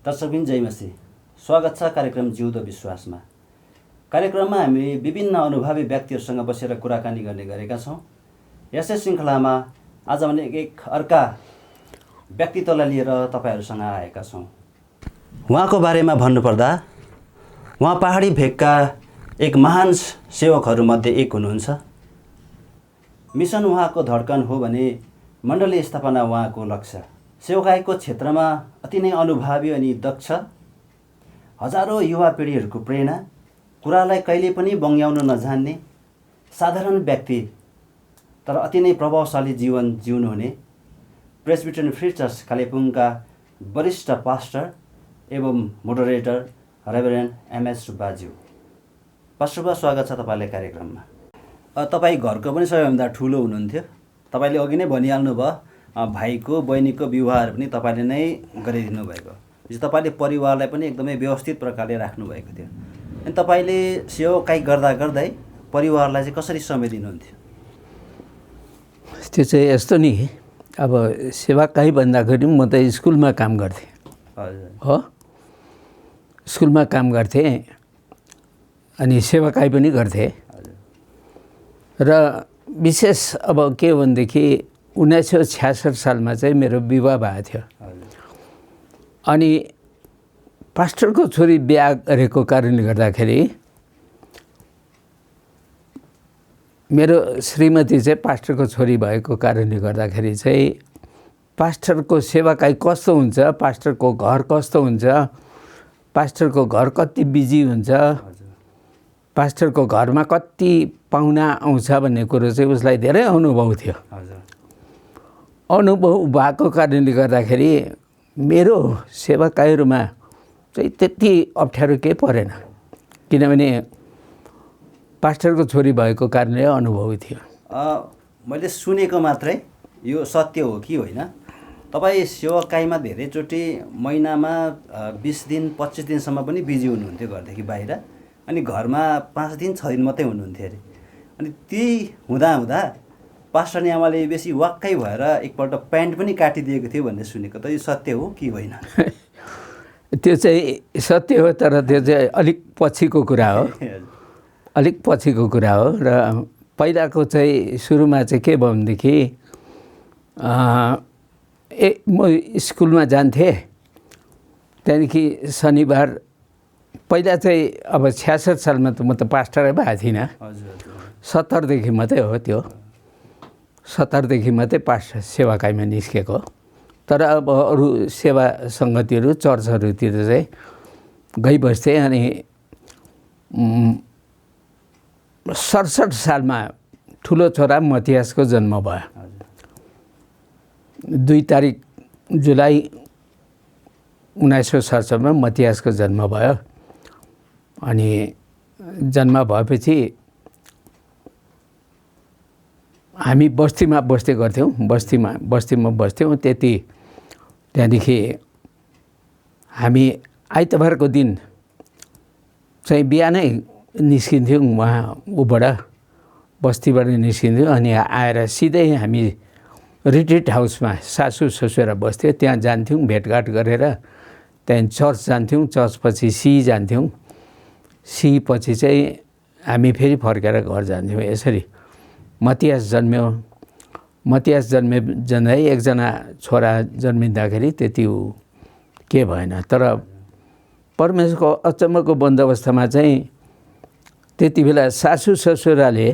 दर्शकबिन जय मसी। स्वागत छ कार्यक्रम जिउँदो विश्वासमा। कार्यक्रममा हामी विभिन्न अनुभवी व्यक्तिहरूसँग बसेर कुराकानी गर्ने गरेका छौँ। यसै श्रृङ्खलामा आज भने एक अर्का व्यक्तित्वलाई लिएर तपाईँहरूसँग आएका छौँ। उहाँको बारेमा भन्नुपर्दा उहाँ पहाडी भेगका एक महान सेवकहरूमध्ये एक हुनुहुन्छ। मिसन उहाँको धड्कन हो भने मण्डली स्थापना उहाँको लक्ष्य। सेवाकाईको क्षेत्रमा अति नै अनुभवी अनि दक्ष, हजारौँ युवा पिँढीहरूको प्रेरणा, कुरालाई कहिले पनि बङ्ग्याउन नजान्ने साधारण व्यक्ति तर अति नै प्रभावशाली जीवन जिउनुहुने प्रेस्बिटेरियन फ्री चर्च कालेबुङका वरिष्ठ पास्टर एवं मोडरेटर रेभरेन्ड एमएस सुब्बाज्यू। पास्टर सुब्बा, स्वागत छ तपाईँलाई कार्यक्रममा। तपाईँ घरको पनि सबैभन्दा ठुलो हुनुहुन्थ्यो। तपाईँले अघि नै भनिहाल्नु भयो, भाइको बहिनीको विवाहहरू पनि तपाईँले नै गरिदिनु भएको। तपाईँले परिवारलाई पनि एकदमै व्यवस्थित प्रकारले राख्नुभएको थियो। अनि तपाईँले सेवाकाई गर्दा गर्दै परिवारलाई चाहिँ कसरी समय दिनुहुन्थ्यो? त्यो चाहिँ यस्तो नि, अब सेवाकाई भन्दाखेरि म त स्कुलमा काम गर्थेँ। हजुर हो, स्कुलमा काम गर्थेँ अनि सेवाकाई पनि गर्थेँ। र विशेष अब के हो भनेदेखि 1966 सालमा चाहिँ मेरो विवाह भएको थियो। अनि पास्टरको छोरी बिहा गरेको कारणले गर्दाखेरि मेरो श्रीमती चाहिँ पास्टरको छोरी भएको कारणले गर्दाखेरि चाहिँ पास्टरको सेवाकाई कस्तो हुन्छ, पास्टरको घर कस्तो हुन्छ, पास्टरको घर कति बिजी हुन्छ, पास्टरको घरमा कति पाहुना आउँछ भन्ने कुरो चाहिँ उसलाई धेरै अनुभव थियो। अनुभव भएको कारणले गर्दाखेरि मेरो सेवाकाईहरूमा चाहिँ त्यति अप्ठ्यारो केही परेन, किनभने पास्टरको छोरी भएको कारणले अनुभव थियो। मैले सुनेको मात्रै, यो सत्य हो कि होइन? तपाईँ सेवाकाईमा धेरैचोटि महिनामा 20 दिन 25 दिनसम्म पनि बिजी हुनुहुन्थ्यो घरदेखि बाहिर, अनि घरमा 5 दिन 6 दिन मात्रै हुनुहुन्थ्यो अरे। अनि त्यही हुँदा पास्टर आमाले बेसी वाक्कै भएर एकपल्ट प्यान्ट पनि काटिदिएको थियो भन्ने सुनेको, त यो सत्य हो कि होइन? त्यो चाहिँ सत्य हो, तर त्यो चाहिँ अलिक पछिको कुरा हो, अलिक पछिको कुरा हो। र पहिलाको चाहिँ सुरुमा चाहिँ के भयो भनेदेखि म स्कुलमा जान्थेँ। त्यहाँदेखि शनिबार, पहिला चाहिँ अब 66 सालमा त म त पास्टरै भएको थिइनँ। 70 देखि मात्रै हो, त्यो 70 देखि मात्रै पास्टर सेवाकाईमा निस्केको। तर अब अरू सेवा सङ्गतिहरू चर्चहरूतिर चाहिँ गइबस्थेँ। अनि 67 सालमा ठुलो छोरा मतियासको जन्म भयो। 2 तारिक जुलाई 1967 मा मतियासको जन्म भयो। अनि जन्म भएपछि हामी बस्तीमा बस्दै गर्थ्यौँ, बस्तीमा बस्थ्यौँ। त्यहाँदेखि हामी आइतबारको दिन चाहिँ बिहानै निस्किन्थ्यौँ, उहाँ ऊबाट बस्तीबाट निस्किन्थ्यौँ। अनि आएर सिधै हामी रिट्रिट हाउसमा सासू ससुरा बस्थ्यो, त्यहाँ जान्थ्यौँ, भेटघाट गरेर त्यहाँदेखि चर्च जान्थ्यौँ। चर्चपछि सी जान्थ्यौँ, सी पछि चाहिँ हामी फेरि फर्केर घर जान्थ्यौँ। यसरी मतियास जन्म्यो। मतियास जन्मै एकजना छोरा जन्मिँदाखेरि त्यति के भएन। तर परमेश्वरको अचम्मको बन्दोबस्तमा चाहिँ त्यति बेला सासू ससुराले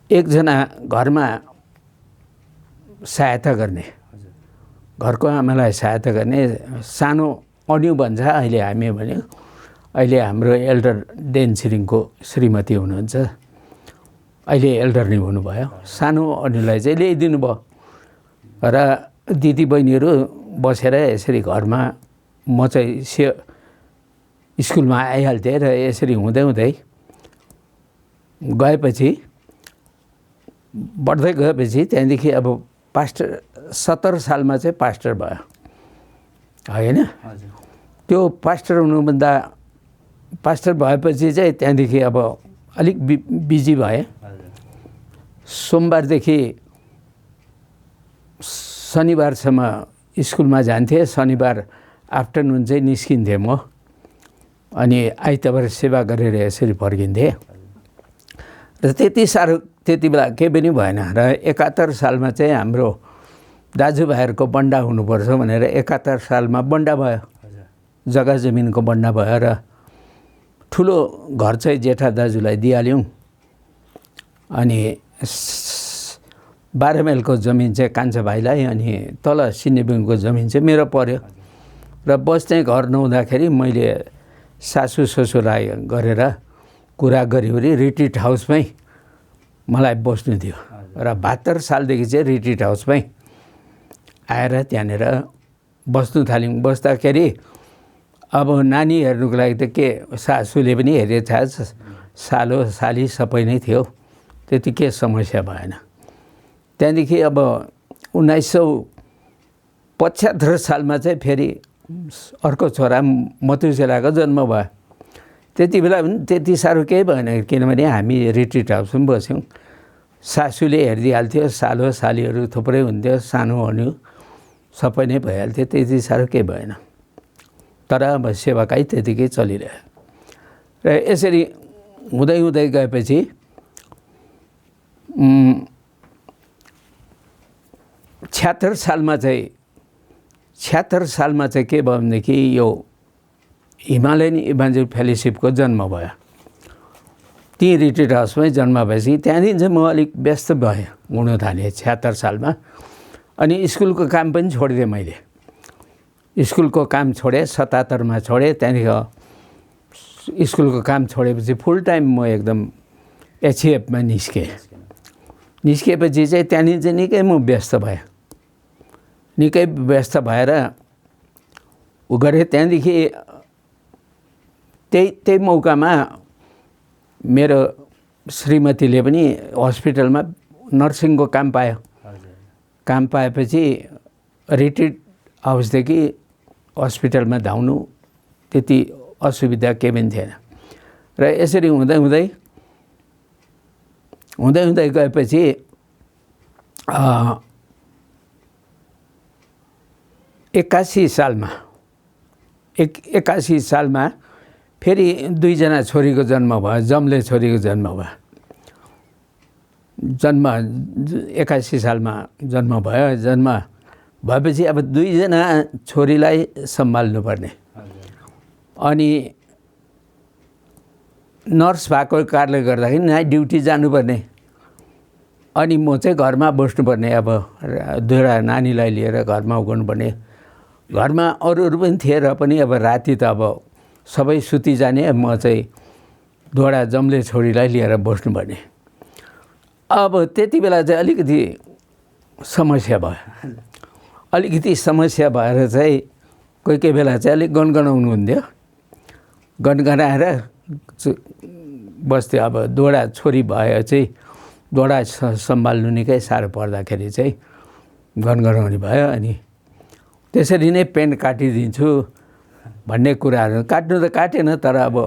एकजना घरमा सहायता गर्ने, घरको आमालाई सहायता गर्ने, सानो अन्यु भन्छ अहिले हामी भन्यो, अहिले हाम्रो एल्डर डेन छिरिङको श्रीमती हुनुहुन्छ, अहिले एल्डर नै हुनुभयो। सानो अन्युलाई चाहिँ ल्याइदिनु भयो र दिदी बहिनीहरू बसेर यसरी घरमा म चाहिँ स्कुलमा आइहाल्थेँ। र यसरी हुँदै गएपछि बढ्दै गएपछि त्यहाँदेखि अब पास्टर 70 सालमा चाहिँ पास्टर भयो होइन। त्यो पास्टर हुनुभन्दा पास्टर भएपछि चाहिँ त्यहाँदेखि अब अलिक बिजी भए। सोमबारदेखि शनिबारसम्म स्कुलमा जान्थेँ। शनिबार आफ्टरनुन चाहिँ निस्किन्थेँ म अनि आइतबार सेवा गरेर यसरी फर्किन्थेँ र त्यति बेला केही पनि भएन र 71 सालमा चाहिँ हाम्रो दाजुभाइहरूको बन्डा हुनुपर्छ भनेर 71 सालमा बन्डा भयो जग्गा जमिनको बन्डा भयो र ठुलो घर चाहिँ जेठा दाजुलाई दिइहाल्यौँ अनि 12 माइलको जमिन चाहिँ कान्छा भाइलाई अनि तल सिन्नेबुङको जमिन चाहिँ मेरो पर्यो र बस्ने घर नहुँदाखेरि मैले सासू ससुराई गरेर कुरा गरिवरी रिट्रिट हाउसमै मलाई बस्नु दियो र 72 सालदेखि चाहिँ रिट्रिट हाउसमै आएर त्यहाँनिर बस्नु थाल्यौँ। बस्दाखेरि अब नानी हेर्नुको लागि त के सासूले पनि हेरेछ सालो साली सबै नै थियो त्यति के समस्या भएन। त्यहाँदेखि अब 1975 सालमा चाहिँ फेरि अर्को छोरा मधुसेलाको जन्म भयो। त्यति बेला पनि त्यति साह्रो केही भएन किनभने हामी रिट्रिट हाउसमा बस्यौँ। सासूले हेरिदिइहाल्थ्यो सालो सालीहरू थुप्रै हुन्थ्यो सानो हन्यु सबै नै भइहाल्थ्यो त्यति साह्रो केही भएन। तर अब सेवाकाई त्यतिकै चलिरह्यो र यसरी हुँदै हुँदै गएपछि 76 सालमा चाहिँ के भयो भनेदेखि यो हिमालयन इभान्जेलिकल फेलोसिपको जन्म भयो। ती रिट्रिट हाउसमै जन्म भएपछि त्यहाँदेखि चाहिँ म अलिक व्यस्त भएँ हुन थालेँ 76 सालमा। अनि स्कुलको काम पनि छोडिदिएँ मैले। स्कुलको काम छोडेँ 77मा छोडेँ। त्यहाँदेखि स्कुलको काम छोडेपछि फुल टाइम म एकदम एचएफमा निस्किएपछि चाहिँ त्यहाँदेखि चाहिँ निकै म व्यस्त भएँ। निकै व्यस्त भएर उ गरेँ। त्यहाँदेखि त्यही मौकामा मेरो श्रीमतीले पनि हस्पिटलमा नर्सिङको काम पायो। काम पाएपछि रिट्रिट हाउसदेखि हस्पिटलमा धाउनु त्यति असुविधा केही पनि थिएन र यसरी हुँदै गएपछि 81 सालमा फेरि 2 जना छोरीको जन्म भयो। जम्ले छोरीको जन्म भयो। 81 सालमा जन्म भयो। जन्म भएपछि अब 2 जना छोरीलाई सम्हाल्नु पर्ने अनि नर्स भएको कारणले गर्दाखेरि नाइट ड्युटी जानुपर्ने अनि म चाहिँ घरमा बस्नुपर्ने। अब दुईवटा नानीलाई लिएर घरमा उगाउनुपर्ने। घरमा अरूहरू पनि थिए र पनि अब राति त अब सबै सुति जाने म चाहिँ दुईवटा जम्ले छोरीलाई लिएर बस्नुपर्ने। अब त्यति बेला चाहिँ अलिकति समस्या भयो। अलिकति समस्या भएर चाहिँ कोही बेला चाहिँ अलिक गनगनाउनु हुन्थ्यो। गनगनाएर बस्थ्यो। अब दुईवटा छोरी भए चाहिँ दुईवटा सम्हाल्नु निकै साह्रो पर्दाखेरि चाहिँ गनगनाउने भयो। अनि त्यसरी नै पेन्ट काटिदिन्छु भन्ने कुराहरू काट्नु त काटेन तर अब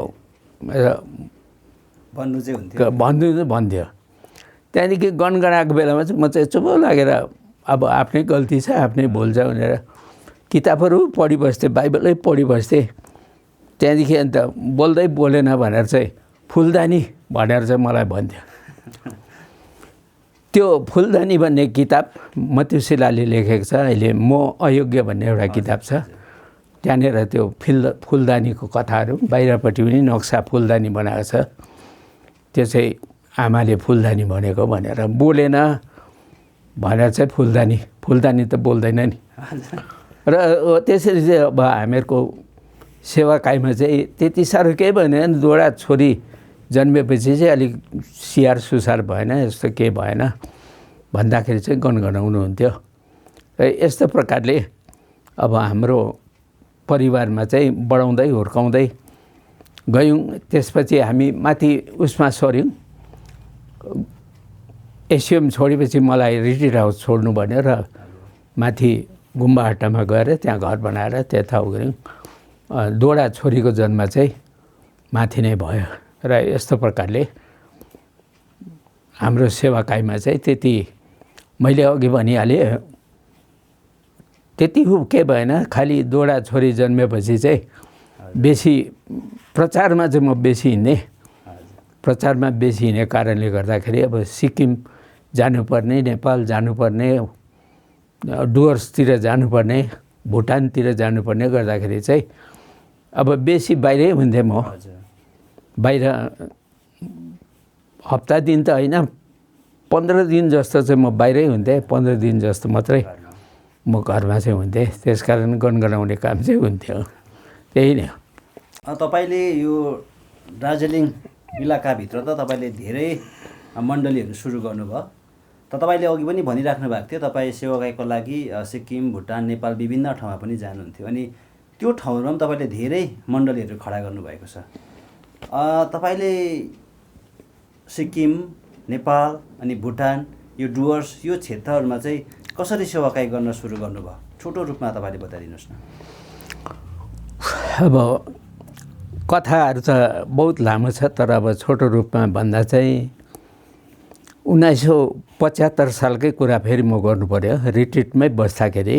भन्थ्यो। त्यहाँदेखि गनगनाएको बेलामा चाहिँ म चाहिँ चुप लागेर अब आफ्नै गल्ती छ आफ्नै भुल छ भनेर किताबहरू पढिबस्थेँ। बाइबलै पढिबस्थेँ। त्यहाँदेखि अन्त बोल्दै बोलेन भनेर चाहिँ फुलदानी भनेर चाहिँ मलाई भन्थ्यो। त्यो फुलदानी भन्ने किताब मत्युसेलाले लेखेको छ। अहिले म अयोग्य भन्ने एउटा किताब छ। त्यहाँनिर त्यो फुलदानीको कथाहरू बाहिरपट्टि पनि नक्सा फुलदानी बनाएको छ। त्यो चाहिँ आमाले फुलदानी भनेको भनेर बोलेन भनेर चाहिँ फुलदानी त बोल्दैन नि। र त्यसरी चाहिँ अब हामीहरूको सेवाकाईमा चाहिँ त्यति साह्रो केही भएन। दुईवटा छोरी जन्मेपछि चाहिँ अलिक सियार सुसार भएन यस्तो केही भएन भन्दाखेरि चाहिँ गनगनाउनु हुन्थ्यो। र यस्तो प्रकारले अब हाम्रो परिवारमा चाहिँ बढाउँदै हुर्काउँदै गयौँ। त्यसपछि हामी माथि उसमा सर्यौँ। एसयुएम छोडेपछि मलाई रिट्रिट हाउस छोड्नु भन्यो र माथि गुम्बाहट्टामा गएर त्यहाँ घर बनाएर त्यता गऱ्यौँ। दुईवटा छोरीको जन्म चाहिँ माथि नै भयो र यस्तो प्रकारले हाम्रो सेवाकाईमा चाहिँ त्यति मैले अघि भनिहालेँ त्यति के भएन, खालि दुईवटा छोरी जन्मेपछि चाहिँ बेसी प्रचारमा चाहिँ म बेसी हिँड्ने, प्रचारमा बेसी हिँड्ने कारणले गर्दाखेरि अब सिक्किम जानुपर्ने, नेपाल जानुपर्ने, डुवर्सतिर जानुपर्ने, भुटानतिर जानुपर्ने गर्दाखेरि चाहिँ अब बेसी बाहिरै हुन्थेँ म। बाहिर हप्ता दिन त होइन, 15 दिन जस्तो चाहिँ म बाहिरै हुन्थेँ। 15 दिन जस्तो मात्रै म घरमा चाहिँ हुन्थेँ। त्यसकारण गनगनाउने काम चाहिँ हुन्थ्यो। त्यही नै हो। तपाईँले यो दार्जिलिङ इलाकाभित्र त तपाईँले धेरै मण्डलीहरू सुरु गर्नुभयो। त तपाईँले अघि पनि भनिराख्नु भएको थियो तपाईँ सेवाकाईको लागि सिक्किम, भुटान, नेपाल विभिन्न ठाउँमा पनि जानुहुन्थ्यो। अनि त्यो ठाउँहरूमा पनि तपाईँले धेरै मण्डलीहरू खडा गर्नुभएको छ। तपाईँले सिक्किम, नेपाल अनि भुटान, यो डुवर्स, यो क्षेत्रहरूमा चाहिँ कसरी सेवाकाई गर्न सुरु गर्नुभयो? छोटो रूपमा तपाईँले बताइदिनुहोस् न। अब कथाहरू त बहुत लामो छ, तर अब छोटो रूपमा भन्दा चाहिँ 1975 सालकै कुरा फेरि म गर्नु पर्यो। रिट्रिटमै बस्दाखेरि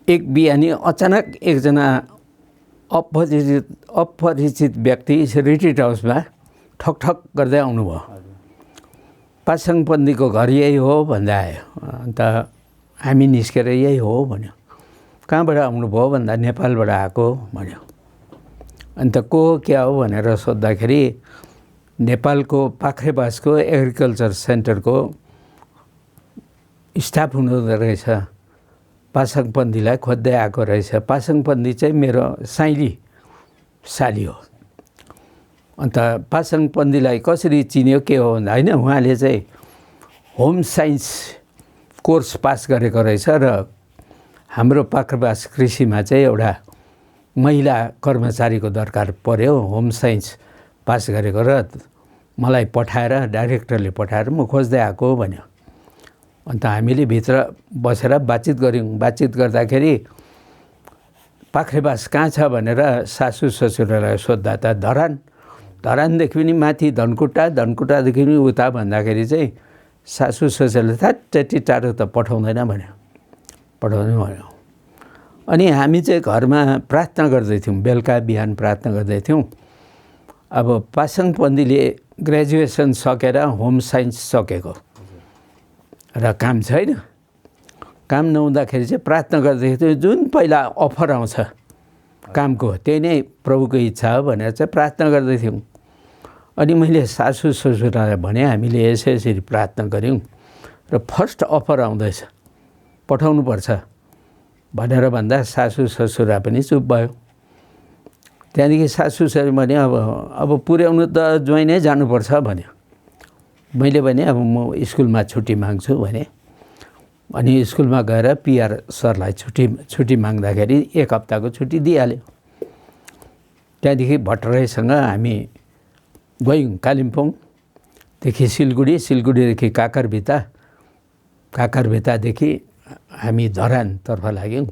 एक बिहानी अचानक एकजना अपरिचित व्यक्ति रिट्रिट हाउसमा ठकठक गर्दै आउनुभयो। पासाङ पन्थीको घर यही हो भन्दा आयो। अन्त हामी निस्केर यही हो भन्यो। कहाँबाट आउनुभयो भन्दा नेपालबाट आएको भन्यो। अन्त को क्या हो भनेर सोद्धाखेरि नेपालको पाख्रेबासको एग्रिकल्चर सेन्टरको स्टाफ हुनुहुँदो रहेछ। पासाङ पन्थीलाई खोज्दै आएको रहेछ। पासाङ पन्थी चाहिँ मेरो साइली साली हो। अन्त पासाङ पन्थीलाई कसरी चिन्यो के हो भन्दा होइन, उहाँले चाहिँ होम साइन्स कोर्स पास गरेको रहेछ र हाम्रो पाख्रेबास कृषिमा चाहिँ एउटा महिला कर्मचारीको दरकार पर्यो। होम साइन्स पास गरेको र मलाई पठाएर, डाइरेक्टरले पठाएर म खोज्दै आएको भन्यो। अन्त हामीले भित्र बसेर बातचित गऱ्यौँ। बातचित गर्दाखेरि पाख्रेबास कहाँ छ भनेर सासू ससुरालाई सोद्धा त धरानदेखि पनि माथि धनकुटा, धनकुटादेखि पनि उता भन्दाखेरि चाहिँ सासू ससुराले त्यति टाढो त पठाउँदैन भन्यो। पठाउँदैन भन्यो। अनि हामी चाहिँ घरमा प्रार्थना गर्दैथ्यौँ। बेलुका बिहान प्रार्थना गर्दैथ्यौँ। अब पासाङ पन्थीले ग्रेजुएसन सकेर होम साइन्स सकेको र काम छैन। काम नहुँदाखेरि चाहिँ प्रार्थना गर्दाखेरि जुन पहिला अफर आउँछ कामको, त्यही नै प्रभुको इच्छा हो भनेर चाहिँ प्रार्थना गर्दैथ्यौँ। अनि मैले सासू ससुरालाई भने हामीले यसरी प्रार्थना गऱ्यौँ र फर्स्ट अफर आउँदैछ, पठाउनुपर्छ भनेर भन्दा सासू ससुरा पनि चुप भयो। त्यहाँदेखि सासू ससुरा भने अब पुर्याउनु त ज्वाइँ नै जानुपर्छ भन्यो। मैले भने अब म स्कुलमा छुट्टी माग्छु भने। अनि स्कुलमा गएर पिआर सरलाई छुट्टी माग्दाखेरि 1 हप्ताको छुट्टी दिइहाल्यो। त्यहाँदेखि भट्टराईसँग हामी गयौँ कालिम्पोङदेखि सिलगढी, सिलगढीदेखि काकरभितादेखि हामी धरानतर्फ लाग्यौँ।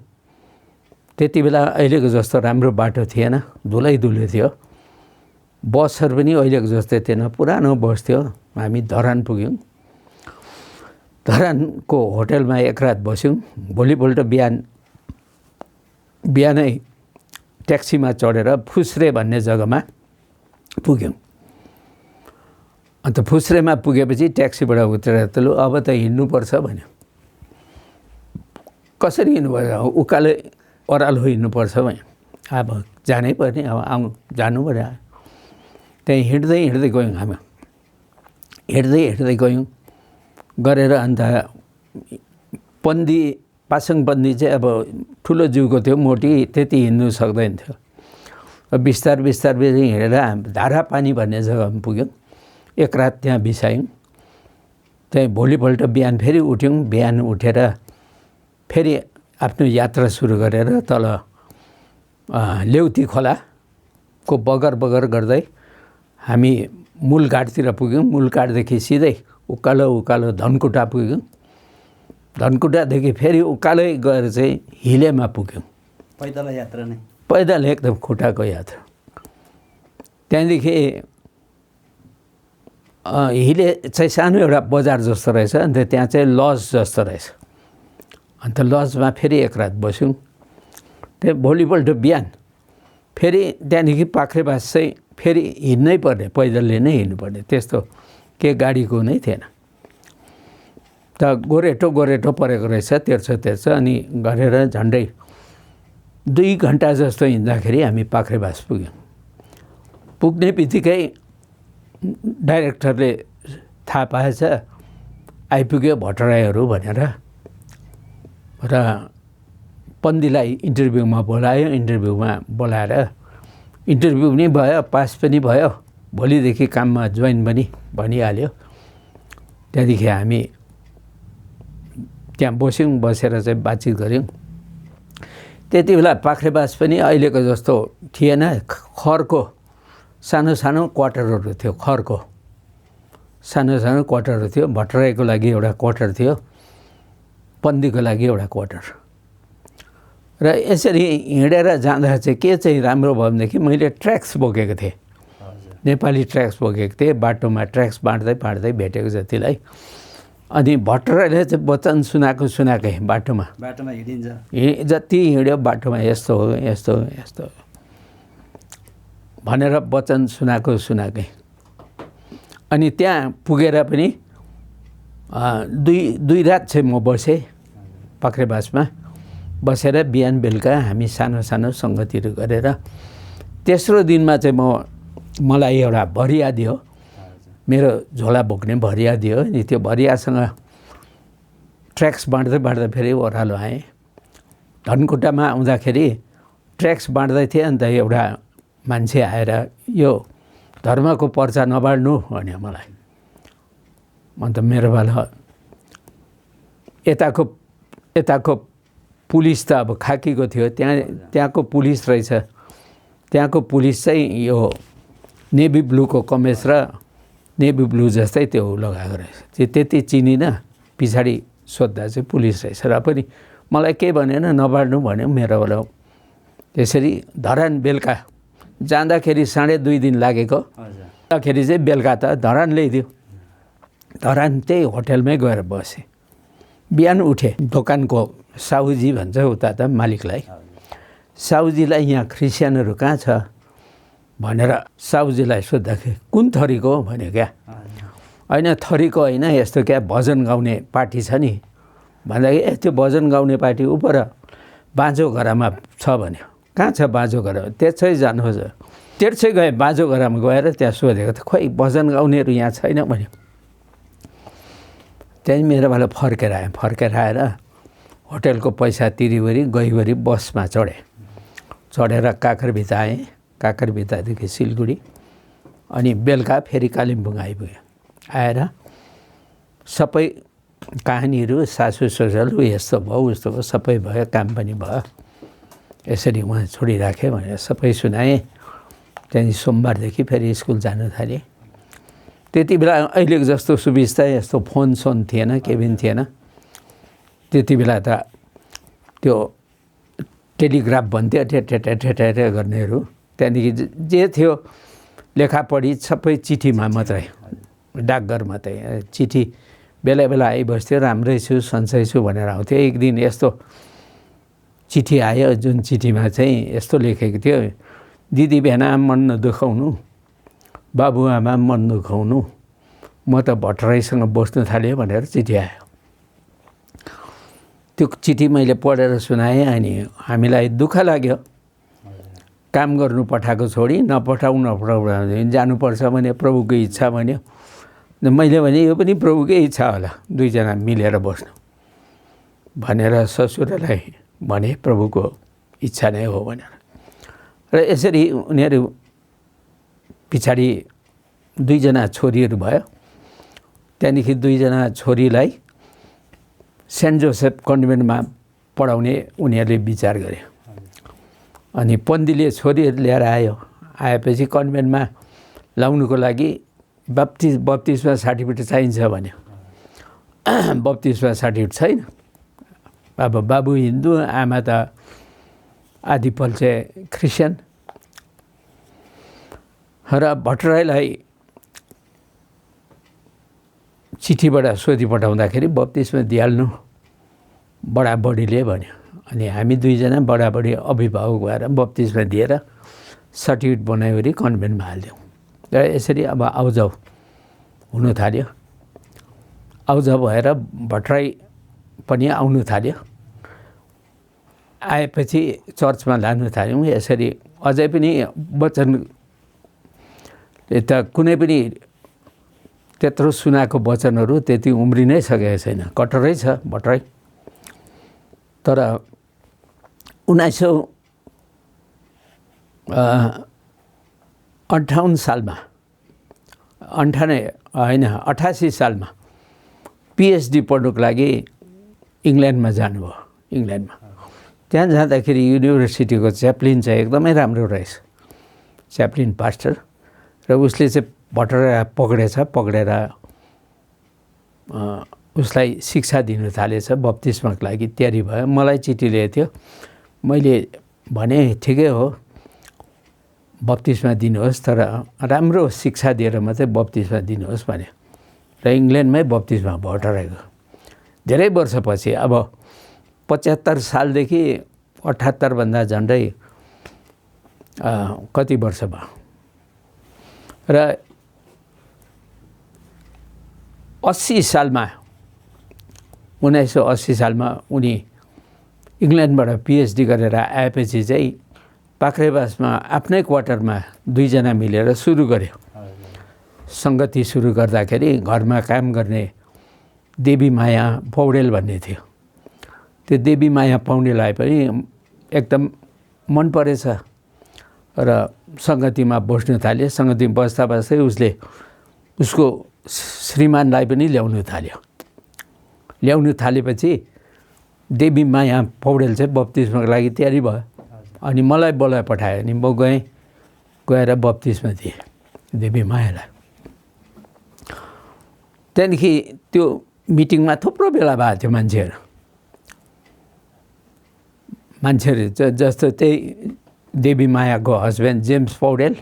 त्यति बेला अहिलेको जस्तो राम्रो बाटो थिएन, धुलै थियो। बसहरू पनि अहिलेको जस्तो थिएन, पुरानो बस थियो। हामी धरान पुग्यौँ। धरानको होटलमा एक रात बस्यौँ। भोलिपल्ट बिहानै ट्याक्सीमा चढेर फुस्रे भन्ने जग्गामा पुग्यौँ। अन्त फुस्रेमा पुगेपछि ट्याक्सीबाट उत्रेर तलु अब त हिँड्नुपर्छ भन्यो। कसरी हिँड्नुपर्छ? उकालो ओह्रालो हिँड्नुपर्छ भन्यो। अब जानै पर्ने, अब जानु पर्यो। त्यहीँ हिँड्दै गयौँ। हामी हिँड्दै गयौँ गरेर अन्त पासाङ पन्थी चाहिँ अब ठुलो जिउको थियो, मोटी, त्यति हिँड्नु सक्दैन थियो। बिस्तार हिँडेर धारापानी भन्ने जग्गामा पुग्यौँ। एक रात त्यहाँ बिसायौँ। त्यहाँ भोलिपल्ट बिहान फेरि उठ्यौँ। बिहान उठेर फेरि आफ्नो यात्रा सुरु गरेर तल लेउती खोलाको बगर गर्दै हामी मूलघाटतिर पुग्यौँ। मूलघाटदेखि सिधै उकालो धनकुटा पुग्यौँ। धनकुटादेखि फेरि उकालै गएर चाहिँ हिलेमा पुग्यौँ। पैदल यात्रा नै, पैदल एकदम खुट्टाको यात्रा। त्यहाँदेखि हिले चाहिँ सानो एउटा बजार जस्तो रहेछ। अन्त त्यहाँ चाहिँ लज जस्तो रहेछ। अन्त लजमा फेरि एक रात बस्यौँ। त्यहाँ भोलिपल्ट बिहान फेरि त्यहाँदेखि पाख्रेबास चाहिँ फेरि हिँड्नै पर्ने, पैदलले नै हिँड्नुपर्ने, त्यस्तो के गाडीको नै थिएन। त गोरेटो परेको रहेछ, तेर्छ अनि गरेर झन्डै 2 घन्टा जस्तो हिँड्दाखेरि हामी पाख्रेबास पुग्यौँ। पुग्ने बित्तिकै डाइरेक्टरले थाहा पाएछ आइपुग्यो भट्टराईहरू भनेर, र पन्दीलाई इन्टरभ्यूमा बोलायो। इन्टरभ्यूमा बोलाएर इन्टरभ्यू पनि भयो, पास पनि भयो, भोलिदेखि काममा जोइन पनि भनिहाल्यो। त्यहाँदेखि हामी त्यहाँ बस्यौँ, बसेर चाहिँ बातचित गऱ्यौँ। त्यति बेला पाख्रेबास पनि अहिलेको जस्तो थिएन, खरको सानो सानो क्वार्टरहरू थियो, खरको सानो सानो क्वार्टरहरू थियो। भट्टराईको लागि एउटा क्वार्टर थियो, पन्दीको लागि एउटा क्वार्टर। र यसरी हिँडेर जाँदा चाहिँ के चाहिँ राम्रो भयो भनेदेखि मैले ट्र्याक्स बोकेको थिएँ, नेपाली ट्र्याक्स बोकेको थिएँ। बाटोमा ट्र्याक्स बाँड्दै भेटेको जतिलाई। अनि भट्टराईले चाहिँ वचन सुनाएकै बाटोमा हिँडिन्छ, जति हिँड्यो बाटोमा यस्तो हो यस्तो हो यस्तो हो भनेर वचन सुनाएकै। अनि त्यहाँ पुगेर पनि दुई रात चाहिँ म बसेँ पाख्रेबासमा। बसेर बिहान बेलुका हामी सानो सानो सङ्गतिहरू गरेर तेस्रो दिनमा चाहिँ मलाई एउटा भरिया दियो, मेरो झोला बोक्ने भरिया दियो। अनि त्यो भरियासँग ट्र्याक्स बाँड्दै फेरि ओह्रालो आएँ। धनकुटामा आउँदाखेरि ट्र्याक्स बाँड्दै थिएँ। अन्त एउटा मान्छे आएर यो धर्मको पर्चा नबाड्नु भन्यो मलाई। अन्त मेरो पालो यताको पुलिस त अब खाकीको थियो, त्यहाँको पुलिस रहेछ। त्यहाँको पुलिस चाहिँ यो नेभी ब्लूको कमेज र नेभी ब्लू जस्तै त्यो लगाएको रहेछ। त्यति चिनिनँ, पछाडि सोद्धा चाहिँ पुलिस रहेछ। र पनि मलाई केही भनेन, नबाड्नु भन्यो मेरोबाट। त्यसरी धरान बेलुका जाँदाखेरि 2.5 दिन लागेको, जाँदाखेरि चाहिँ बेलुका त धरान ल्याइदियो। धरान त्यही होटेलमै गएर बसेँ। बिहान उठेँ, दोकानको साहुजी भन्छ उता त मालिकलाई, साहुजीलाई यहाँ क्रिस्चियनहरू कहाँ छ भनेर साहुजीलाई सोद्धाखेरि कुन थरीको भन्यो क्या। होइन थरीको होइन, यस्तो क्या भजन गाउने पार्टी छ नि भन्दाखेरि त्यो भजन गाउने पार्टी उपर बाँझोघरामा छ भन्यो। कहाँ छ बाँझोघरा? त्यसै जानुहोस्। त्यसै गएँ, बाँझोघरामा गएर त्यहाँ सोधेको त खोइ भजन गाउनेहरू यहाँ छैन भन्यो। त्यहाँदेखि मेरोबाट फर्केर आएर होटेलको पैसा तिरिवरी गइवरी बसमा चढेर काँक्रेभिता आएँ। काँक्रेभितादेखि सिलगढी, अनि बेलुका फेरि कालिम्पोङ आइपुग्यो। आएर सबै कहानीहरू सासु ससुराले यस्तो भयो उस्तो भयो सबै भयो, काम पनि भयो, यसरी उहाँ छोडिराखेँ भनेर सबै सुनाएँ। त्यहाँदेखि सोमबारदेखि फेरि स्कुल जान थालेँ। त्यति बेला अहिलेको जस्तो सुविस्ता यस्तो फोन थिएन, केही पनि थिएन। त्यति बेला त त्यो टेलिग्राफ भन्थ्यो, ठेटेटे गर्नेहरू। त्यहाँदेखि जे थियो लेखापढी सबै चिठीमा मात्रै, डाकघर मात्रै। चिठी बेला बेला आइबस्थ्यो, राम्रै छु सन्चै छु भनेर आउँथ्यो। एक दिन यस्तो चिठी आयो जुन चिठीमा चाहिँ यस्तो लेखेको थियो, दिदी भेना मन नदुखाउनु, बाबुआमा मन दुखाउनु, म त भट्टराईसँग बस्नु थालेँ भनेर चिठी आयो। त्यो चिठी मैले पढेर सुनाएँ। अनि हामीलाई दुःख लाग्यो, काम गर्नु पठाएको छोडी नपठाउ जानुपर्छ भने प्रभुको इच्छा भन्यो। मैले भने यो पनि प्रभुकै इच्छा होला, दुईजना मिलेर बस्नु भनेर ससुरालाई भने प्रभुको इच्छा नै हो भनेर। र यसरी उनीहरू पछाडि 2जना छोरीहरू भयो। त्यहाँदेखि 2जना छोरीलाई सेन्ट जोसेफ कन्भेन्टमा पढाउने उनीहरूले विचार गरे। अनि पन्दीले छोरीहरू लिएर आएपछि कन्भेन्टमा लाउनुको लागि बप्तिस्मा सर्टिफिकेट चाहिन्छ भन्यो। बप्तिस्मा सर्टिफिकेट छैन। अब बाबु हिन्दू, आमा त आदिपल चाहिँ क्रिस्चियन। र भट्टराईलाई चिठीबाट सोधी पठाउँदाखेरि बप्तिस्मा दिइहाल्नु बडाबडीले भन्यो। अनि हामी दुईजना बडाबडी अभिभावक भएर बत्तिसमा दिएर सर्टिफिकेट बनाइवरी कन्भेन्टमा हालिदियौँ। र यसरी अब आउजाउ हुन थाल्यो। आउजाउ भएर भट्टराई पनि आउनु थाल्यो। आएपछि चर्चमा लानु थाल्यौँ। यसरी अझै पनि वचनले त कुनै पनि त्यत्रो सुनाएको वचनहरू त्यति उम्रिनै सकेको छैन। कटरै छ भट्टराई। तर 1958 सालमा 88 सालमा पिएचडी पढ्नुको लागि इङ्ल्यान्डमा जानुभयो। इङ्ल्यान्डमा त्यहाँ जाँदाखेरि युनिभर्सिटीको च्याप्लिन चाहिँ एकदमै राम्रो रहेछ, च्याप्लिन पास्टर। र उसले चाहिँ भट्टराईलाई पक्रेर उसलाई शिक्षा दिनु थालेछ, बप्तिस्माको लागि तयारी भयो। मलाई चिठी ल्याएको थियो। मैले भने ठिकै हो बप्तिस्मा दिनुहोस्, तर राम्रो शिक्षा दिएर मात्रै बप्तिस्मा दिनुहोस् भने। र इङ्ल्यान्डमै बप्तिस्मा भट्टराईको धेरै वर्षपछि अब 75 सालदेखि 78 भन्दा झन्डै कति वर्ष भयो। र 1980 सालमा उनी इङ्ल्यान्डबाट पिएचडी गरेर आएपछि चाहिँ पाख्रेबासमा आफ्नै क्वार्टरमा दुईजना मिलेर सुरु गर्यो। सङ्गति सुरु गर्दाखेरि घरमा काम गर्ने देवी माया पौडेल भन्ने थियो। त्यो देवी माया पौडेललाई पनि एकदम मन परेछ र सङ्गतिमा बस्नु थाल्यो। सङ्गतिमा बस्दा बस्दै उसले उसको श्रीमानलाई पनि ल्याउनु थालेपछि देवी माया पौडेल चाहिँ बप्तिस्माको लागि तयारी भयो। अनि मलाई बोलाइ पठायो। अनि म गएर बप्तिस्मा दिएँ देवी मायालाई। त्यहाँदेखि त्यो मिटिङमा थुप्रो भेला भएको थियो मान्छेहरू जस्तो त्यही देवी मायाको हस्बेन्ड जेम्स पौडेल,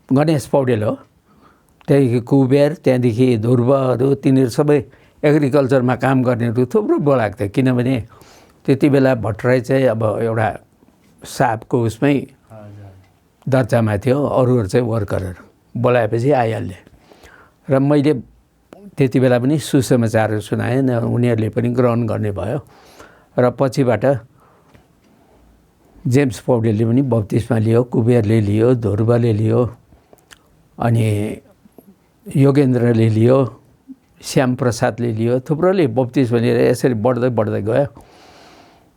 गणेश पौडेल हो, त्यहाँदेखि कुबेर, त्यहाँदेखि ध्रुवहरू, तिनीहरू सबै एग्रिकल्चरमा काम गर्नेहरू थुप्रो बोलाएको थियो। किनभने त्यति बेला भट्टराई चाहिँ अब एउटा साहबको उसमै दर्जामा थियो, अरूहरू चाहिँ वर्करहरू बोलाएपछि आइहाल्ने। र मैले त्यति बेला पनि सुसमाचारहरू सुनाएँ, उनीहरूले पनि ग्रहण गर्ने भयो। र पछिबाट जेम्स पौडेलले पनि बप्तिस्मा लियो, कुबेरले लियो, ध्रुवले लियो, अनि योगेन्द्रले लियो, श्याम प्रसादले लियो, थुप्रोले बप्तिस्मा लिएर यसरी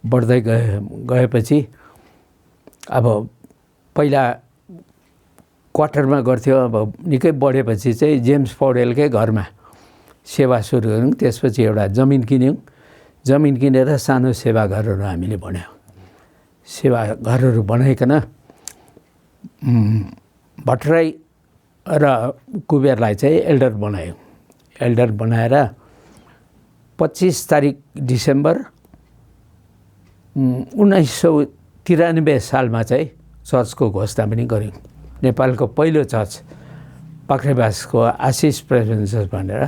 बढ्दै गएपछि अब पहिला क्वार्टरमा गर्थ्यो। अब निकै बढेपछि चाहिँ जेम्स पौडेलकै घरमा सेवा सुरु गऱ्यौँ। त्यसपछि एउटा जमिन किन्यौँ। जमिन किनेर सानो सेवाघरहरू हामीले बनायौँ। सेवाघरहरू बनाइकन भट्टराई र कुबेरलाई चाहिँ एल्डर बनायौँ। एल्डर बनाएर 25 तारिक डिसेम्बर 1993 सालमा चाहिँ चर्चको घोषणा पनि गऱ्यौँ। नेपालको पहिलो चर्च पाख्रेबासको आशिष प्रेजेन्स भनेर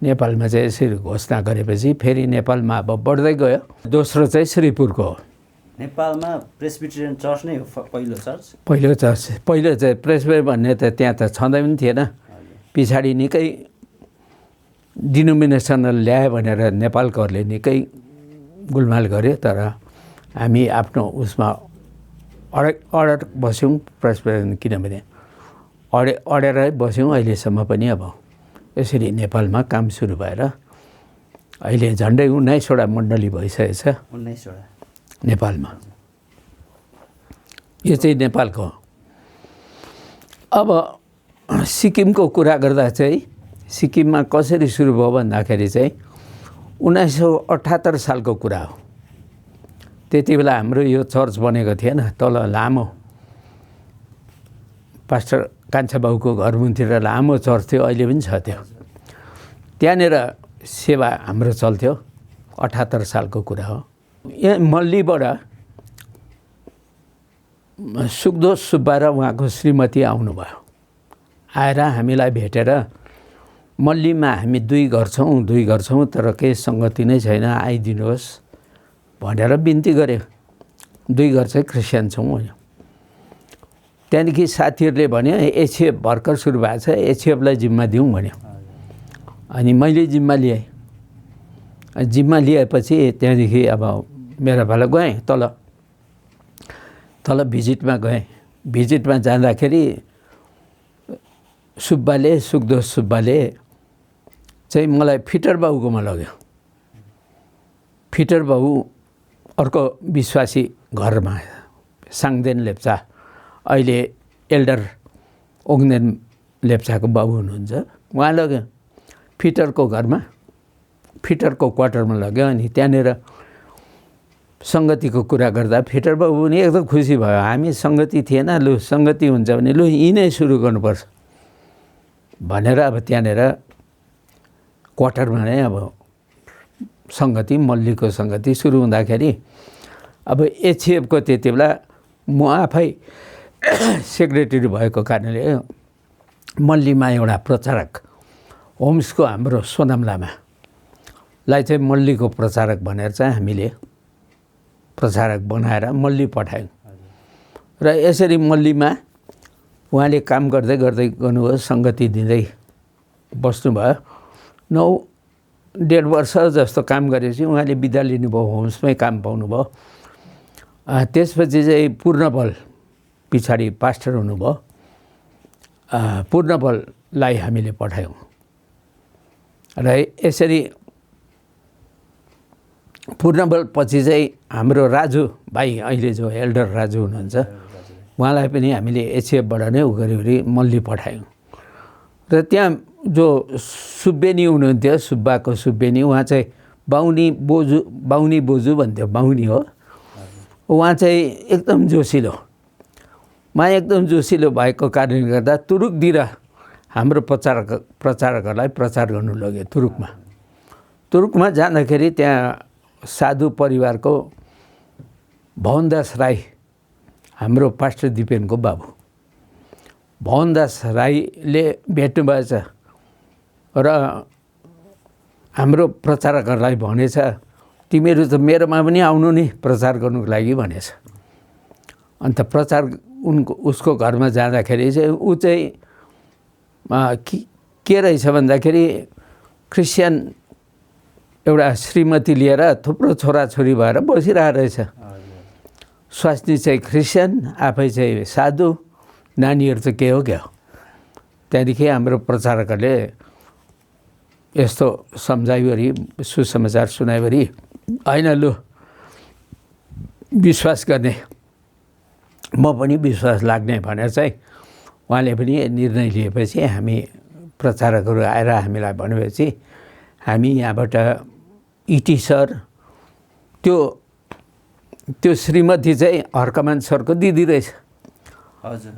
नेपालमा चाहिँ यसरी घोषणा गरेपछि फेरि नेपालमा अब बढ्दै गयो। दोस्रो चाहिँ श्रीपुरको हो। नेपालमा प्रेस्बिटेरियन चर्च नै हो पहिलो चर्च। पहिलो चाहिँ प्रेस्बिटेरियन भन्ने त त्यहाँ त छँदै पनि थिएन। पछाडि निकै डिनोमिनेसनल ल्यायो भनेर नेपालकोहरूले निकै गुलमाल गर्यो। तर हामी आफ्नो उसमा अडेर बस्यौँ प्रेस्बिटेरियन, किनभने अडेरै बस्यौँ अहिलेसम्म पनि। अब यसरी नेपालमा काम सुरु भएर अहिले झन्डै 19वटा मण्डली भइसकेको छ। 19वटा नेपालमा। यो चाहिँ नेपालको। अब सिक्किमको कुरा गर्दा चाहिँ सिक्किममा कसरी सुरु भयो भन्दाखेरि चाहिँ 1978 सालको कुरा हो। त्यति बेला हाम्रो यो चर्च बनेको थिएन। तल लामो पास्टर कान्छा बाबुको घरमुनितिर लामो चर्च थियो, अहिले पनि छ त्यो। त्यहाँनिर सेवा हाम्रो चल्थ्यो। 78 सालको कुरा हो। यहाँ मल्लीबाट सुखदोष सुब्बा र उहाँको श्रीमती आउनुभयो। आएर हामीलाई भेटेर मल्लीमा हामी 2 घर छौँ तर केही सङ्गति नै छैन, आइदिनुहोस् भनेर बिन्ती गऱ्यो। 2 घर चाहिँ क्रिस्चियन छौँ। त्यहाँदेखि साथीहरूले भन्यो एचएफ भर्खर सुरु भएको छ, एचएफलाई जिम्मा दिउँ भन्यो। अनि मैले जिम्मा लिएँ। जिम्मा लिएपछि त्यहाँदेखि अब मेरा भाला गएँ तल भिजिटमा गएँ। भिजिटमा जाँदाखेरि सुखदोष सुब्बाले चाहिँ मलाई फिटर बाबुकोमा लग्यो। फिटर बाबु अर्को विश्वासी घरमा, साङदेन लेप्चा, अहिले एल्डर ओङदेन लेप्चाको बाबु हुनुहुन्छ, उहाँ लग्यो फिटरको घरमा, फिटरको क्वार्टरमा लग्यो। अनि त्यहाँनिर सङ्गतिको कुरा गर्दा फिटर बाबु पनि एकदम खुसी भयो। हामी सङ्गति थिएन, लु सङ्गति हुन्छ भने लु यिनै सुरु गर्नुपर्छ भनेर अब त्यहाँनिर क्वार्टरमा नै अब सङ्गति, मल्लीको सङ्गति सुरु हुँदाखेरि अब एचएफको त्यति बेला म आफै सेक्रेटरी भएको कारणले मल्लीमा एउटा प्रचारक, होम्सको हाम्रो सोनाम लामालाई चाहिँ मल्लीको प्रचारक भनेर चाहिँ हामीले प्रचारक बनाएर मल्ली पठायौँ। र यसरी मल्लीमा उहाँले काम गर्दै गर्नुभयो, सङ्गति दिँदै बस्नुभयो। 9-1.5 वर्ष जस्तो काम गरेपछि उहाँले बिदा लिनुभयो, होम्समै काम पाउनुभयो। त्यसपछि चाहिँ पूर्णबल पछाडि पास्टर हुनुभयो। पूर्णबललाई हामीले पठायौँ र यसरी पूर्णबल पछि चाहिँ हाम्रो राजु भाइ, अहिले जो एल्डर राजु हुनुहुन्छ, उहाँलाई पनि हामीले एचएफबाट नै गरी मल्ली पठायौँ। र त्यहाँ जो सुब्बेनी हुनुहुन्थ्यो, सुब्बाको सुब्बेनी, उहाँ चाहिँ बाहुनी बोजू भन्थ्यो, बाहुनी हो उहाँ चाहिँ एकदम जोसिलो, एकदम जोसिलो भएको कारणले गर्दा तुरुकतिर हाम्रो प्रचारकहरूलाई प्रचार गर्नु लग्यो। तुरुकमा जाँदाखेरि त्यहाँ साधु परिवारको भवनदास राई, हाम्रो पास्टर दिपेनको बाबु भवनदास राईले भेट्नु भएछ र हाम्रो प्रचारकहरूलाई भनेछ तिमीहरू त मेरोमा पनि आउनु नि प्रचार गर्नुको लागि भनेछ। अन्त उसको घरमा जाँदाखेरि चाहिँ ऊ चाहिँ के रहेछ भन्दाखेरि क्रिस्चियन एउटा श्रीमती लिएर थुप्रो छोराछोरी भएर बसिरहेको रहेछ। स्वास्नी चाहिँ क्रिस्चियन, आफै चाहिँ साधु, नानीहरू त के हो क्या हो। त्यहाँदेखि हाम्रो प्रचारकहरूले यस्तो सम्झाइवरी, सुसमाचार सुनाइवरी, होइन लु विश्वास गर्ने, म पनि विश्वास लाग्ने भनेर चाहिँ उहाँले पनि निर्णय लिएपछि हामी प्रचारकहरू आएर हामीलाई भनेपछि हामी यहाँबाट इटी सर, त्यो श्रीमती चाहिँ हर्कमान सरको दिदी रहेछ। हजुर,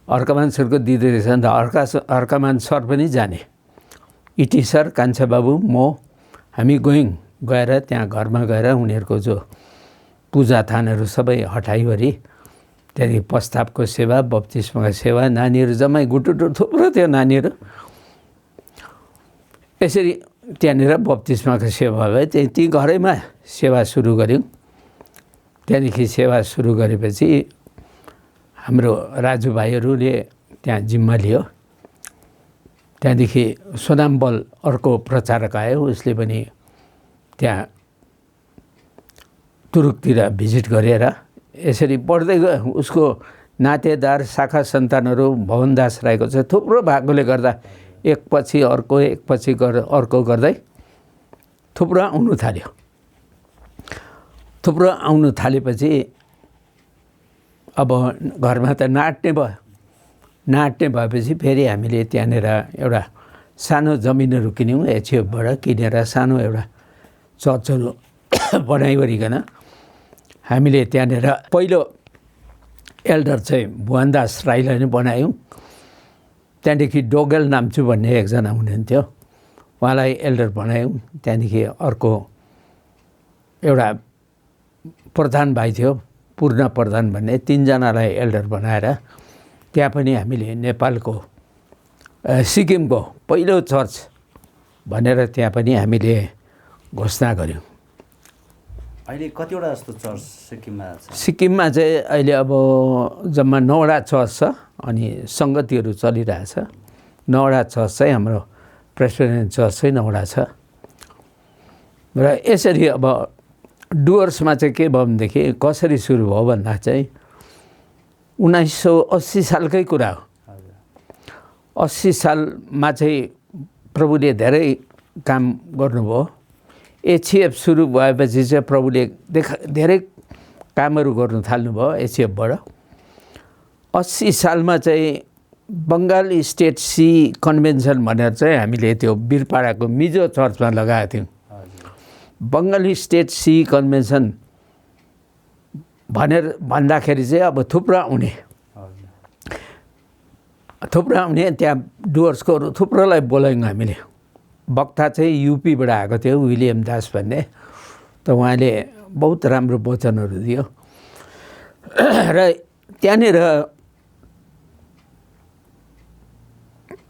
हर्कमान सरको दिदी रहेछ। अन्त हर्कमान सर पनि जाने, इटी सर, कान्छा बाबु, म, हामी गएर त्यहाँ घरमा गएर उनीहरूको जो पूजा थानहरू सबै हटाइवरी त्यहाँदेखि प्रस्तावको सेवा, बप्तिस्माको सेवा, नानीहरू जम्मै गुटुटु थुप्रो थियो नानीहरू। यसरी त्यहाँनिर बप्तिस्माको सेवा भयो। ती घरैमा सेवा सुरु गऱ्यौँ। त्यहाँदेखि सेवा सुरु गरेपछि हाम्रो राजु भाइहरूले त्यहाँ जिम्मा लियो। त्यहाँदेखि सोनामबल अर्को प्रचारक आयो, उसले पनि त्यहाँ तुरुकतिर भिजिट गरेर यसरी बढ्दै गयो। उसको नातेदार, शाखा सन्तानहरू भवनदास राईको चाहिँ थुप्रो भएकोले गर्दा एकपछि अर्को गर्दै थुप्रो आउनु थाल्यो। थुप्रो आउनु थालेपछि अब घरमा त नाट्ने भयो। नाट्ने भएपछि फेरि हामीले त्यहाँनिर एउटा सानो जमिनहरू किन्यौँ, एचएफबाट किनेर सानो एउटा चर्चहरू बनाइवरिकन हामीले त्यहाँनिर पहिलो एल्डर चाहिँ भुवनदास राईलाई नै बनायौँ। त्यहाँदेखि डोगेल नाम्चु भन्ने एकजना हुनुहुन्थ्यो, उहाँलाई एल्डर बनायौँ। त्यहाँदेखि अर्को एउटा प्रधान भाइ थियो, पूर्ण प्रधान भन्ने, 3 जनालाई एल्डर बनाएर त्यहाँ पनि हामीले नेपालको सिक्किमको पहिलो चर्च भनेर त्यहाँ पनि हामीले घोषणा गऱ्यौँ। अहिले कतिवटा जस्तो चर्च सिक्किममा छ? सिक्किममा चाहिँ अहिले अब जम्मा 9वटा चर्च छ अनि सङ्गतिहरू चलिरहेछ। 9वटा चर्च चाहिँ हाम्रो प्रेसिडेन्ट चर्च चाहिँ 9वटा छ। र यसरी अब डुवर्समा चाहिँ के भयो भनेदेखि कसरी सुरु भयो भन्दा चाहिँ 1980 सालकै कुरा हो। 80 सालमा चाहिँ प्रभुले धेरै काम गर्नुभयो। एचएफ सुरु भएपछि चाहिँ प्रभुले धेरै कामहरू गर्नु थाल्नुभयो एचएफबाट। 80 सालमा चाहिँ बङ्गाल स्टेट सी कन्भेन्सन भनेर चाहिँ हामीले त्यो बिरपाडाको मिजो चर्चमा लगाएको थियौँ। बङ्गाली स्टेट सी कन्भेन्सन भनेर भन्दाखेरि चाहिँ अब थुप्रा आउने त्यहाँ डुवर्सकोहरू थुप्रोलाई बोलायौँ हामीले। वक्ता चाहिँ युपीबाट आएको थियो, विलियम दास भन्ने। त उहाँले बहुत राम्रो वचनहरू दियो र त्यहाँनिर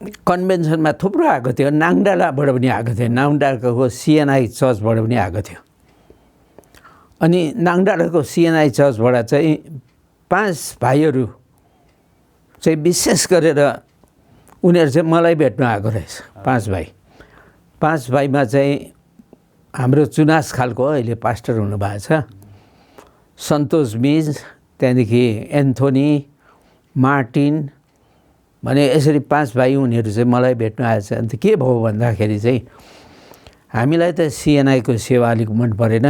कन्भेन्सनमा थुप्रो आएको थियो। नाङडालाबाट पनि आएको थियो, नाङडालाको सिएनआई चर्चबाट पनि आएको थियो। अनि नाङडालाको सिएनआई चर्चबाट चाहिँ 5 भाइहरू चाहिँ विशेष गरेर उनीहरू चाहिँ मलाई भेट्न आएको रहेछ। 5 भाइ। 5 भाइमा चाहिँ हाम्रो चुनास खालको अहिले पास्टर हुनुभएको छ सन्तोष मिज, त्यहाँदेखि एन्थोनी, मार्टिन भने यसरी 5 भाइ उनीहरू चाहिँ मलाई भेट्न आएछ। अन्त के भयो भन्दाखेरि चाहिँ हामीलाई त सिएनआईको सेवा अलिक मन परेन,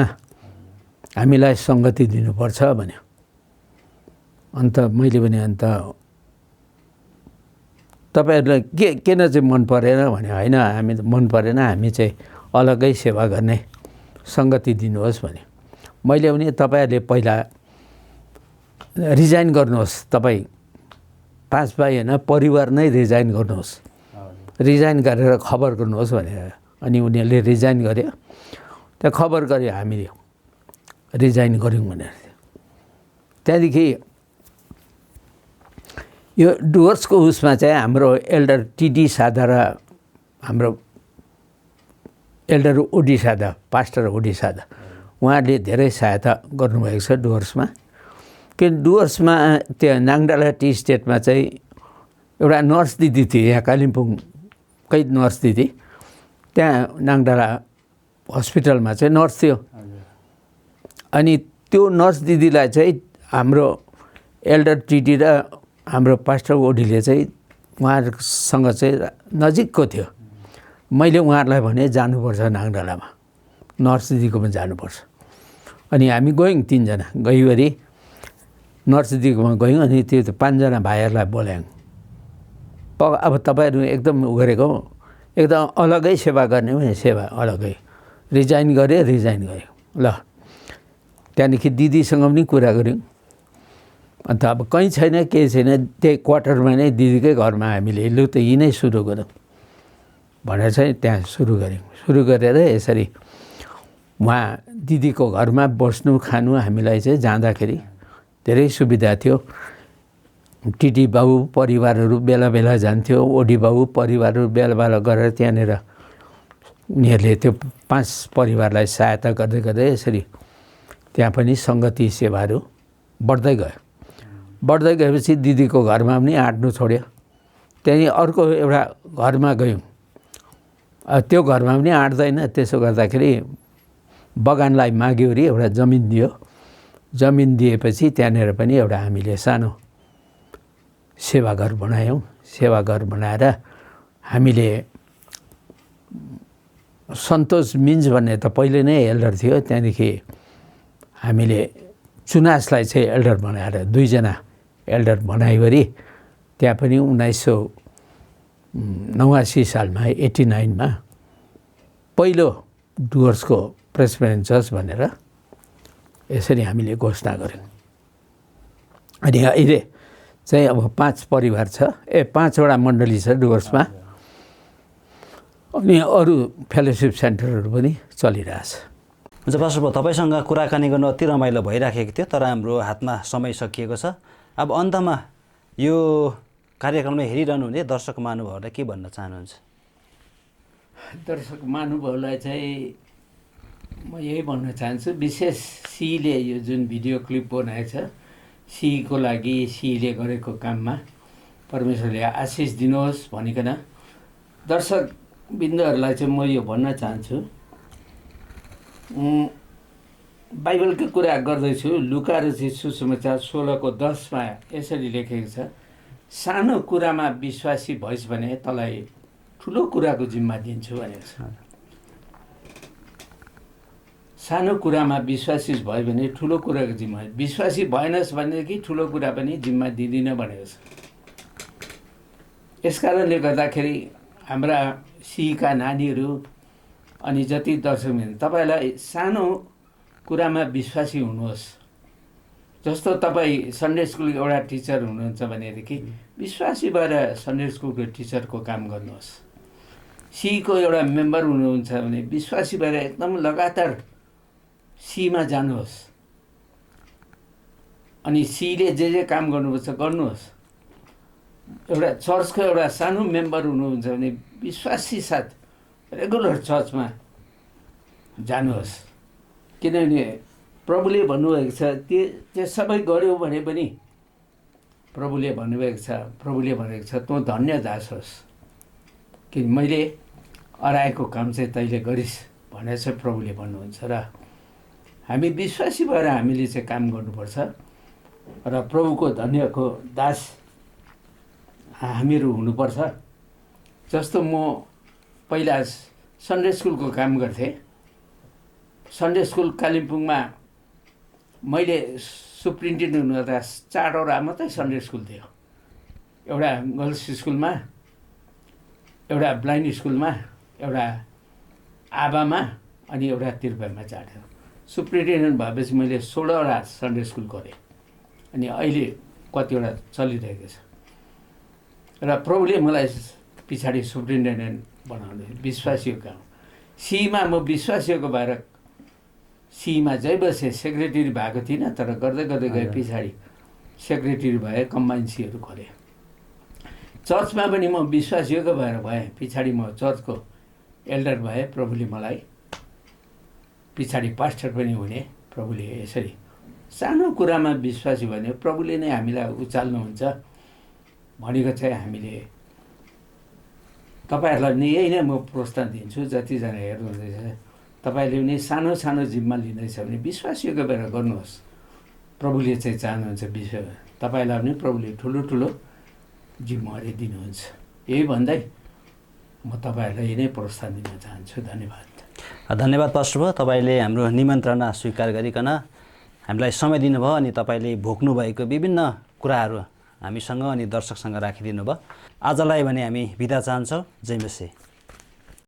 हामीलाई सङ्गति दिनुपर्छ भन्यो। अन्त मैले भने अन्त तपाईँहरूलाई किन चाहिँ मन परेन भने, होइन हामी मन परेन, हामी चाहिँ अलग्गै सेवा गर्ने, सङ्गति दिनुहोस् भने। मैले भने तपाईँहरूले पहिला रिजाइन गर्नुहोस्, तपाईँ 5 भाइ होइन परिवार नै रिजाइन गर्नुहोस्, रिजाइन गरेर खबर गर्नुहोस् भनेर। अनि उनीहरूले रिजाइन गर्यो। त्यहाँ खबर गर्यो हामीले रिजाइन गऱ्यौँ भनेर। त्यहाँदेखि यो डुवर्सको उसमा चाहिँ हाम्रो एल्डर टिडी सादा र हाम्रो एल्डर ओडी सादा, पास्टर ओडी सादा, उहाँले धेरै सहायता गर्नुभएको छ डुवर्समा। कि डुवर्समा त्यो नाङडाला टी स्टेटमा चाहिँ एउटा नर्स दिदी थियो, यहाँ कालिम्पोङकै नर्स दिदी, त्यहाँ नाङडाला हस्पिटलमा चाहिँ नर्स थियो। अनि त्यो नर्स दिदीलाई चाहिँ हाम्रो एल्डर टिडी र हाम्रो पास्टर ओडीले चाहिँ उहाँहरूसँग चाहिँ नजिकको थियो। मैले उहाँहरूलाई भने जानुपर्छ नाङडालामा, नर्स दिदीकोमा जानुपर्छ। अनि हामी गयौँ 3 जना, गइवरी नर्स दिदीकोमा गयौँ। अनि त्यो 5 जना भाइहरूलाई बोलायौँ। अब तपाईँहरू एकदम उ गरेको एकदम अलग्गै सेवा गर्ने भने सेवा अलग्गै, रिजाइन गऱ्यो। ल त्यहाँदेखि दिदीसँग पनि कुरा गऱ्यौँ। अन्त अब कहीँ छैन, केही छैन, त्यही क्वार्टरमा नै दिदीकै घरमा हामीले लु त यहीँ नै सुरु गरौँ भनेर चाहिँ त्यहाँ सुरु गऱ्यौँ। सुरु गरेर यसरी उहाँ दिदीको घरमा बस्नु खानु हामीलाई चाहिँ जाँदाखेरि धेरै सुविधा थियो। टिडी बाबु परिवारहरू बेला बेला जान्थ्यो, ओडी बाबु परिवारहरू बेला बेला गरेर त्यहाँनिर उनीहरूले त्यो 5 परिवारलाई सहायता गर्दै गर्दै यसरी त्यहाँ पनि सङ्गति सेवाहरू बढ्दै गयो। बढ्दै गएपछि दिदीको घरमा पनि आँट्नु छोड्यो। त्यहाँदेखि अर्को एउटा घरमा गयौँ। त्यो घरमा पनि आँट्दैन। त्यसो गर्दाखेरि बगानलाई माग्यो अरे एउटा जमिन दियो। जमिन दिएपछि त्यहाँनिर पनि एउटा हामीले सानो सेवाघर बनायौँ। सेवाघर बनाएर हामीले सन्तोष मिन्ज भन्ने त पहिले नै एल्डर थियो, त्यहाँदेखि हामीले चुनासलाई चाहिँ एल्डर बनाएर 2 जना एल्डर बनाइवरी त्यहाँ पनि 1989 सालमा 89मा पहिलो डुवर्सको प्रेसिडेन्ट चर्च भनेर यसरी हामीले घोषणा गऱ्यौँ। अनि अहिले चाहिँ अब 5 परिवार छ, 5वटा मण्डली छ डुवर्समा। अनि अरू फेलोसिप सेन्टरहरू पनि चलिरहेछ। हुन्छ पास्टर बाबु, तपाईँसँग कुराकानी गर्नु अति रमाइलो भइराखेको थियो, तर हाम्रो हातमा समय सकिएको छ। अब अन्तमा यो कार्यक्रमलाई हेरिरहनु हुने दर्शक महानुभावहरूलाई के भन्न चाहनुहुन्छ? दर्शक महानुभावलाई चाहिँ म यही भन्न चाहन्छु, विशेष सीले यो जुन भिडियो क्लिप बनाएछ, सीको लागि सीले गरेको काममा परमेश्वरले आशिष दिनुहोस् भनिकन दर्शक बिन्दुहरूलाई चाहिँ म यो भन्न चाहन्छु। बाइबलको कुरा गर्दैछु। लुका रचित सुसमाचार 16:10 यसरी लेखेको छ, सानो कुरामा विश्वासी भइस् भने तँलाई ठुलो कुराको जिम्मा दिन्छु भनेको छ। सानो कुरामा विश्वासी भयो भने ठुलो कुराको जिम्मा, विश्वासी भएनस् भनेदेखि ठुलो कुरा पनि जिम्मा दिँदिन भनेको छ। यस कारणले गर्दाखेरि हाम्रा सीका नानीहरू अनि जति दर्शक तपाईँलाई सानो कुरामा विश्वासी हुनुहोस्। जस्तो तपाईँ सन्डे स्कुलको एउटा टिचर हुनुहुन्छ भनेदेखि विश्वासी भएर सन्डे स्कुलको टिचरको काम गर्नुहोस्। सीको एउटा मेम्बर हुनुहुन्छ भने विश्वासी भएर एकदम लगातार सीमा जानुहोस्। अनि सीले जे काम गर्नुपर्छ गर्नुहोस्। एउटा चर्चको एउटा सानो मेम्बर हुनुहुन्छ भने विश्वासी साथ रेगुलर चर्चमा जानुहोस्। किनभने प्रभुले भन्नुभएको छ त्यो सबै गऱ्यौ भने पनि प्रभुले भनेको छ तँ धन्य दास होस्, कि मैले अराएको काम चाहिँ तैँले गरिस् भनेर चाहिँ प्रभुले भन्नुहुन्छ। र हामी विश्वासी भएर हामीले चाहिँ काम गर्नुपर्छ र प्रभुको धन्यको दास हामीहरू हुनुपर्छ। जस्तो म पहिला सन्डे स्कुलको काम गर्थेँ। सन्डे स्कुल कालिम्पोङमा मैले सुप्रिन्टेन्डेन्ट हुँदा 4वटा मात्रै सन्डे स्कुल थियो। एउटा गर्ल्स स्कुलमा, एउटा ब्लाइन्ड स्कुलमा, एउटा आबामा अनि एउटा तिर्पाईमा 4 थियो। सुप्रिन्टेन्डेन्ट भएपछि मैले 16वटा सन्डे स्कुल गरेँ। अनि अहिले कतिवटा चलिरहेको छ। र प्रभुले मलाई पछाडि सुप्रिन्टेन्डेन्ट बनाउने विश्वासीको काम। सीमा म विश्वासीको भएर सीमा जै बसेँ, सेक्रेटरी भएको थिइनँ, तर गर्दै गर्दै गएँ पछाडि सेक्रेटरी भएँ, कम्बाइन सीहरू गरेँ। चर्चमा पनि म विश्वासीको भएर भएँ, पछाडि म चर्चको एल्डर भएँ। प्रभुले मलाई पछाडि पास्टर पनि हुने प्रभुले यसरी सानो कुरामा विश्वासी भने प्रभुले नै हामीलाई उचाल्नुहुन्छ भनेको चाहिँ हामीले तपाईँहरूलाई नै यही नै म प्रोत्साहन दिन्छु। जतिजना हेर्नुहुँदैछ तपाईँले पनि सानो सानो जिम्मा लिँदैछ भने विश्वासीको भएर गर्नुहोस्। प्रभुले चाहिँ चाहनुहुन्छ तपाईँलाई पनि प्रभुले ठुलो ठुलो जिम्मेवारी दिनुहुन्छ। यही भन्दै म तपाईँहरूलाई यही नै प्रोत्साहन दिन चाहन्छु। धन्यवाद। धन्यवाद पास्टर। तपाईँले हाम्रो निमन्त्रणा स्वीकार गरिकन हामीलाई समय दिनुभयो अनि तपाईँले भोग्नुभएको विभिन्न कुराहरू हामीसँग अनि दर्शकसँग राखिदिनु भयो। आजलाई भने हामी बिदा चाहन्छौँ। जय मसीह।